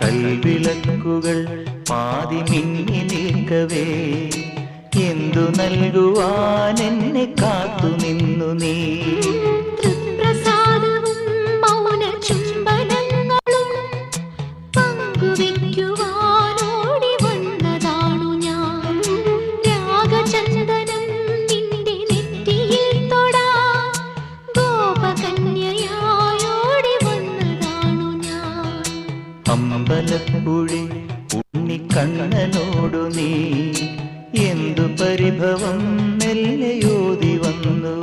കൽവിളക്കുകൾ പാതി മിന്നി നിൽക്കവേ എന്തു നൽകുവാൻ എന്നെ കാത്തു നിന്നു നീ. തൃപ്രസാദവും മൗന ചുംബനങ്ങളും പങ്കുവയ്ക്കുവാനോടി വന്നതാണു ഞാൻ. രാഗചന്ദനം നിന്റെ നെറ്റിയിൽ തൊടാൻ ഗോപകന്യയായോടി വന്നതാണു ഞാൻ. അമ്പലപ്പുഴി ഉണ്ണിക്കണ്ണനോടു നീ എന്തു പരിഭവം മെല്ലയോതി വന്നു.